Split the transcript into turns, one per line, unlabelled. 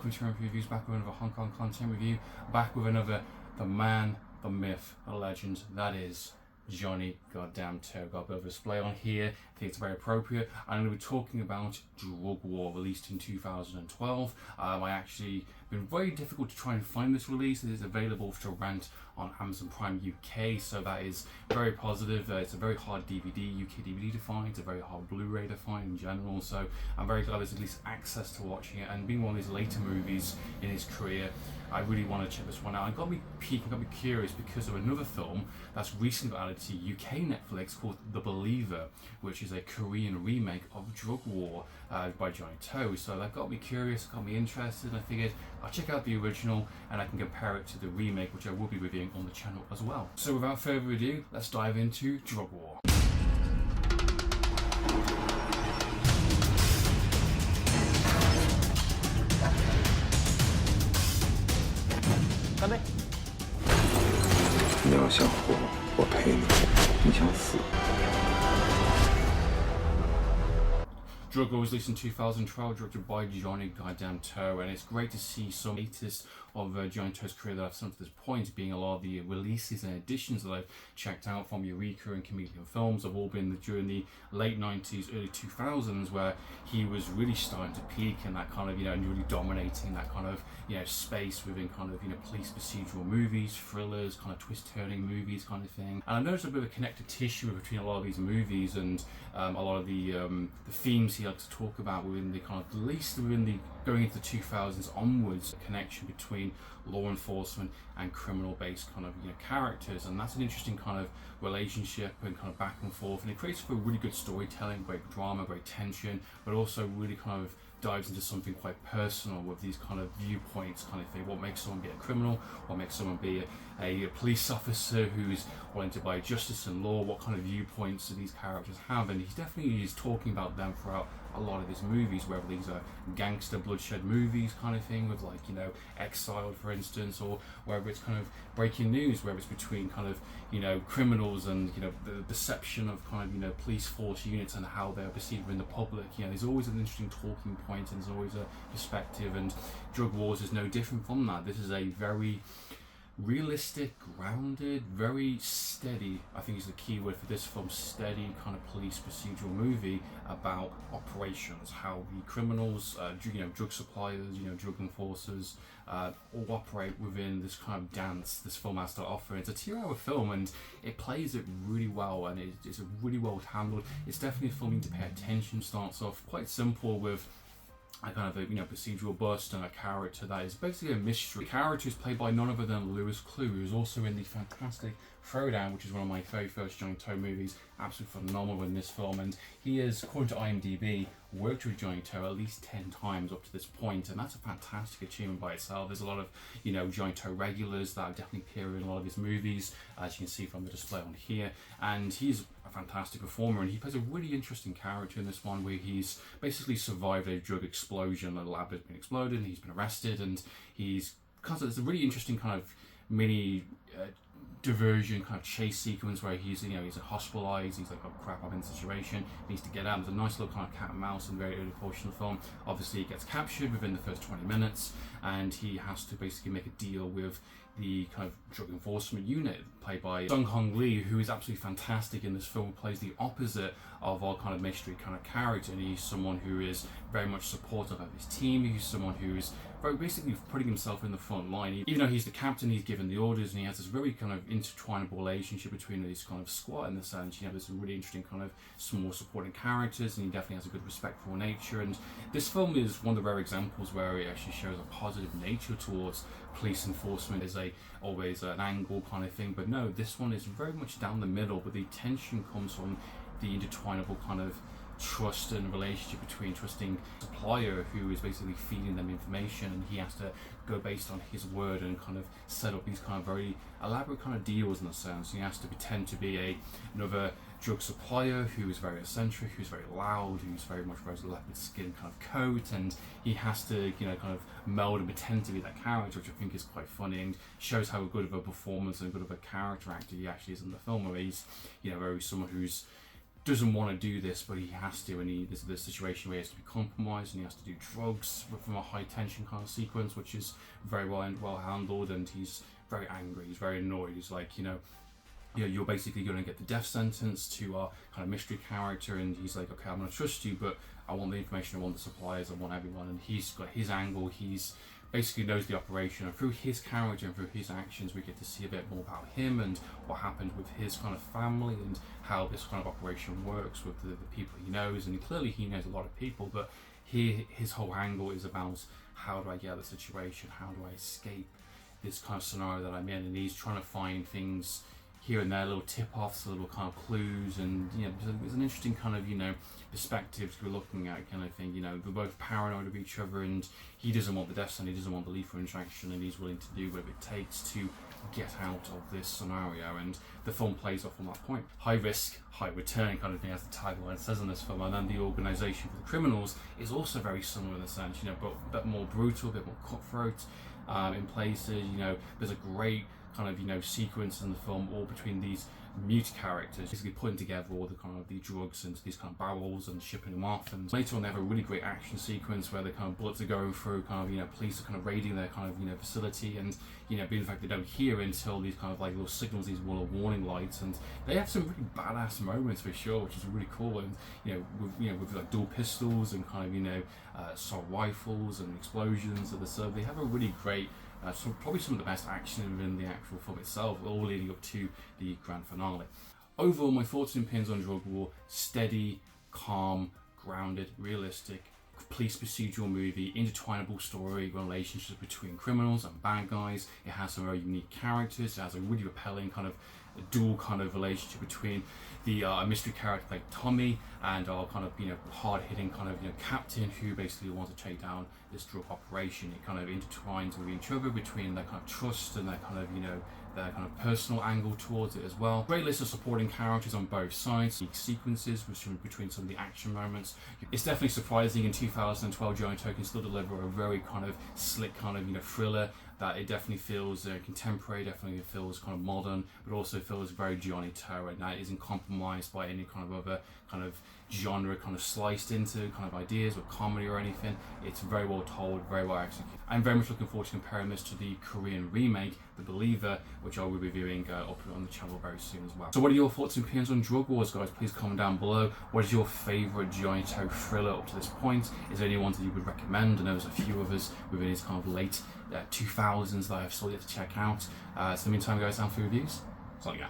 welcome to Review Reviews, back with another Hong Kong content review, back with another, the man, the myth, the legend, that is Johnnie To. Got a bit of a display on here, I think it's very appropriate. I'm going to be talking about Drug War, released in 2012. I actually been very difficult to try and find this release. It is available to rent on Amazon Prime UK, so that is very positive. It's a very hard DVD, UK DVD to find, it's a very hard Blu-ray to find in general, so I'm very glad there's at least access to watching it, and being one of his later movies in his career, I really want to check this one out. It got me peaked, got me curious because of another film that's recently added to UK Netflix called The Believer, which is a Korean remake of Drug War by Johnnie To. So that got me curious, got me interested, and I figured I'll check out the original and I can compare it to the remake, which I will be reviewing on the channel as well. So without further ado, let's dive into Drug War.
干杯！
你要想活，我陪你；你想死。
Drug War was released in 2012, directed by Johnnie To, and it's great to see some latest of Johnnie To's career that I've seen to this point, being a lot of the releases and editions that I've checked out from Eureka and Comedian Films have all been during the late 90s, early 2000s, where he was really starting to peak and that kind of, and really dominating that kind of, space within kind of, police procedural movies, thrillers, kind of twist-turning movies kind of thing. And I noticed a bit of a connective tissue between a lot of these movies and a lot of the themes he likes to talk about within the kind of, at least within the going into the 2000s onwards, a connection between law enforcement and criminal-based kind of characters, and that's an interesting kind of relationship and kind of back and forth, and it creates for really good storytelling, great drama, great tension, but also really kind of dives into something quite personal with these kind of viewpoints kind of thing. What makes someone be a criminal? What makes someone be a police officer who's wanting to buy justice and law? What kind of viewpoints do these characters have? And he's definitely talking about them throughout a lot of his movies, whether these are gangster bloodshed movies kind of thing with Exiled for instance, or whether it's kind of breaking news, whether it's between kind of criminals and the perception of kind of police force units and how they're perceived in the public. There's always an interesting talking point and there's always a perspective, and Drug Wars is no different from that. This is a very realistic, grounded, very steady, I think is the key word for this film, steady kind of police procedural movie about operations, how the criminals, drug suppliers, drug enforcers, all operate within this kind of dance this film has to offer. It's a 2-hour film and it plays it really well, and it's really well handled. It's definitely a film you need to pay attention. Starts off quite simple with a kind of a procedural bust and a character that is basically a mystery. The character is played by none other than Louis Clue, who is also in the fantastic Throwdown, which is one of my very first Johnnie To movies. Absolutely phenomenal in this film, and he is, according to IMDb, worked with Johnnie To at least 10 times up to this point, and that's a fantastic achievement by itself. There's a lot of Johnnie To regulars that definitely appear in a lot of his movies, as you can see from the display on here, and he's a fantastic performer, and he plays a really interesting character in this one where he's basically survived a drug explosion. The lab has been exploded and he's been arrested, and it's a really interesting kind of mini diversion kind of chase sequence where he's hospitalized, he's like, oh crap, I'm in a situation, he needs to get out. There's a nice little kind of cat and mouse in the very early portion of the film. Obviously he gets captured within the first 20 minutes and he has to basically make a deal with the kind of drug enforcement unit played by Sung Hong Lee, who is absolutely fantastic in this film. Plays the opposite of our kind of mystery kind of character, and he's someone who is very much supportive of his team. He's someone who is very basically putting himself in the front line. Even though he's the captain, he's given the orders, and he has this very kind of intertwinable relationship between these kind of squad in the sense. There's some really interesting kind of small supporting characters, and he definitely has a good respectful nature. And this film is one of the rare examples where it actually shows a positive nature towards police enforcement. Is always an angle kind of thing, but no, this one is very much down the middle, but the tension comes from the intertwinable kind of trust and relationship between trusting supplier who is basically feeding them information, and he has to go based on his word and kind of set up these kind of very elaborate kind of deals in a sense. He has to pretend to be another drug supplier who is very eccentric, who's very loud, who's very much wears a leopard skin kind of coat, and he has to kind of meld and pretend to be that character, which I think is quite funny and shows how good of a performance and good of a character actor he actually is in the film, where he's very someone who's doesn't want to do this, but he has to, and there's this situation where he has to be compromised and he has to do drugs from a high tension kind of sequence, which is very well handled, and he's very angry, he's very annoyed. He's like, you're basically going to get the death sentence to our kind of mystery character, and he's like, okay, I'm going to trust you, but I want the information, I want the supplies, I want everyone. And he's got his angle, he's basically knows the operation, and through his character and through his actions we get to see a bit more about him and what happened with his kind of family and how this kind of operation works with the people he knows. And clearly he knows a lot of people, but his whole angle is about, how do I get out of the situation, how do I escape this kind of scenario that I'm in, and he's trying to find things here and there, little tip-offs, little kind of clues, and there's an interesting kind of perspectives we're looking at, kind of thing. We're both paranoid of each other, and he doesn't want the death sentence, he doesn't want the lethal injection, and he's willing to do whatever it takes to get out of this scenario. And the film plays off on that point. High risk, high return kind of thing, as the tagline says in this film. And then the organisation for the criminals is also very similar in a sense, but a bit more brutal, a bit more cutthroat in places. There's a great kind of sequence in the film all between these mute characters, basically putting together all the kind of the drugs into these kind of barrels and shipping them off. And later on they have a really great action sequence where the kind of bullets are going through, kind of police are kind of raiding their kind of facility, and being the fact they don't hear until these kind of like little signals, these little warning lights. And they have some really badass moments for sure, which is really cool. And with like dual pistols and kind of assault rifles and explosions at the server, they have a really great probably some of the best action in the actual film itself, all leading up to the grand finale. Overall, my thoughts and opinions on Drug War: steady, calm, grounded, realistic, police procedural movie, intertwinable story, relationships between criminals and bad guys. It has some very unique characters. It has a really repelling kind of dual kind of relationship between the mystery character like Tommy and our kind of hard-hitting kind of captain who basically wants to take down this drug operation. It kind of intertwines with each other between their kind of trust and their kind of their kind of personal angle towards it as well. Great list of supporting characters on both sides, sequences between some of the action moments. It's definitely surprising in 2012 Johnnie To can still deliver a very kind of slick kind of thriller that it definitely feels contemporary, definitely feels kind of modern, but also feels very Johnnie To, and that isn't compromised by any kind of other kind of genre kind of sliced into kind of ideas or comedy or anything. It's very well told, very well executed. I'm very much looking forward to comparing this to the Korean remake, The Believer, which I will be reviewing up on the channel very soon as well. So what are your thoughts and opinions on Drug Wars, guys? Please comment down below. What is your favourite Johnnie To thriller up to this point? Is there any ones that you would recommend? I know there's a few others within his kind of late 2000s that I have still yet to check out. So in the meantime, guys, down for reviews. So yeah.